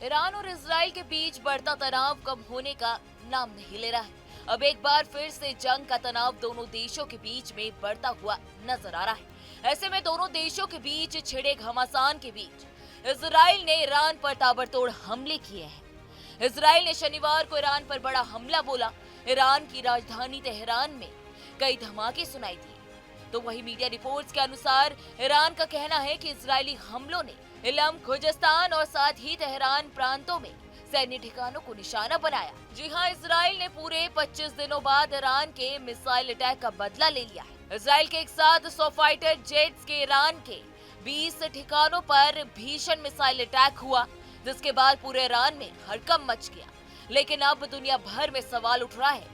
Iran और Israel के बीच बढ़ता तनाव कम होने का नाम नहीं ले रहा है। अब एक बार फिर से जंग का तनाव दोनों देशों के बीच में बढ़ता हुआ नजर आ रहा है। ऐसे में दोनों देशों के बीच छिड़े घमासान के बीच इजराइल ने ईरान पर ताबड़तोड़ हमले किए हैं। इजराइल ने शनिवार को ईरान पर बड़ा हमला बोला। ईरान की राजधानी तेहरान में कई धमाके सुनाई दिए। तो वही मीडिया रिपोर्ट्स के अनुसार ईरान का कहना है कि इजरायली हमलों ने इलम, खुजस्तान और साथ ही तेहरान प्रांतों में सैन्य ठिकानों को निशाना बनाया। जी हां, इजराइल ने पूरे 25 दिनों बाद ईरान के मिसाइल अटैक का बदला ले लिया है। इजराइल के एक साथ 100 फाइटर जेट्स के ईरान के 20 ठिकानों पर भीषण मिसाइल अटैक हुआ, जिसके बाद पूरे ईरान में हड़कंप मच गया। लेकिन अब दुनिया भर में सवाल उठ रहा है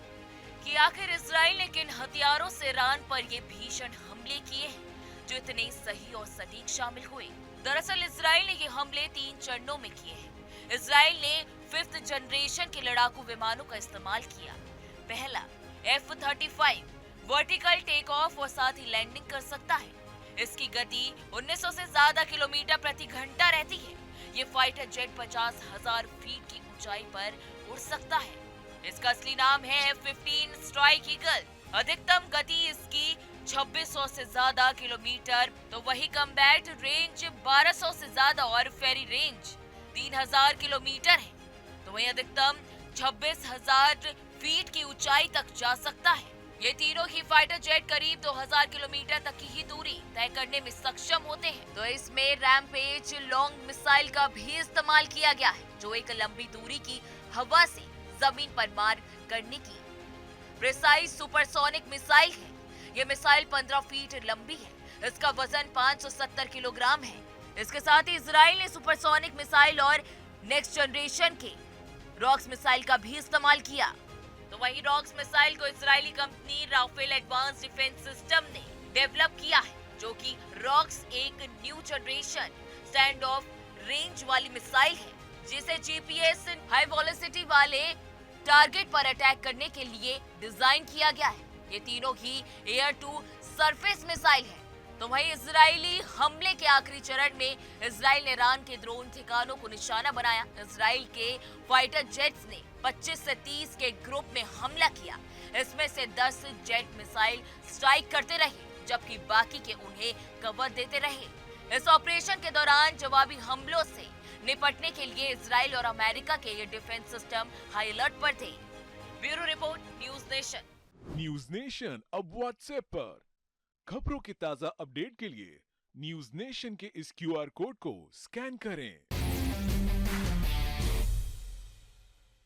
कि आखिर इजराइल ने किन हथियारों से ईरान पर ये भीषण हमले किए हैं जो इतने सही और सटीक शामिल हुए। दरअसल इजराइल ने ये हमले 3 चरणों में किए हैं। इजराइल ने 5th जनरेशन के लड़ाकू विमानों का इस्तेमाल किया। पहला F-35 वर्टिकल टेक ऑफ और साथ ही लैंडिंग कर सकता है। इसकी गति 1900 से ज्यादा किलोमीटर प्रति घंटा रहती है। ये फाइटर जेट 50,000 फीट की ऊंचाई पर उड़ सकता है। इसका असली नाम है F-15 स्ट्राइक ईगल। अधिकतम गति इसकी 2600 से ज्यादा किलोमीटर, तो वही कम्बैट रेंज 1200 से ज्यादा और फेरी रेंज 3000 किलोमीटर है। तो वही अधिकतम 26,000 फीट की ऊंचाई तक जा सकता है। ये तीनों ही फाइटर जेट करीब 2000 किलोमीटर तक की ही दूरी तय करने में सक्षम होते हैं। तो इसमें रैम्पेज लॉन्ग मिसाइल का भी इस्तेमाल किया गया है, जो एक लंबी दूरी की हवा से जमीन पर मार करने की प्रिसाइज सुपरसोनिक मिसाइल है। ये मिसाइल 15 फीट लंबी है। इसका वजन 570 किलोग्राम है। इसके साथ ही इजराइल ने सुपरसोनिक मिसाइल और नेक्स्ट जनरेशन के रॉक्स मिसाइल का भी इस्तेमाल किया। तो वही रॉक्स मिसाइल को Israeli company Rafael advance defence system ने डेवलप किया है, जो कि रॉक्स एक new generation stand off range वाली मिसाइल है, जिसे जीपीएस हाई वेलोसिटी वाले टारगेट पर अटैक करने के लिए डिजाइन किया गया है। ये तीनों ही एयर टू सरफेस मिसाइल है। तो वही इजरायली हमले के आखिरी चरण में इजराइल ने ईरान के ड्रोन ठिकानों को निशाना बनाया। इजराइल के फाइटर जेट्स ने 25 से 30 के ग्रुप में हमला किया। इसमें से 10 जेट मिसाइल स्ट्राइक करते रहे, जबकि बाकी के उन्हें कवर देते रहे। इस ऑपरेशन के दौरान जवाबी हमलों से निपटने के लिए इजराइल और अमेरिका के ये डिफेंस सिस्टम हाई अलर्ट पर थे। Bureau report, news nation. News nation अब व्हाट्सएप पर खबरों के ताजा अपडेट के लिए न्यूज नेशन के इस क्यूआर कोड को स्कैन करें।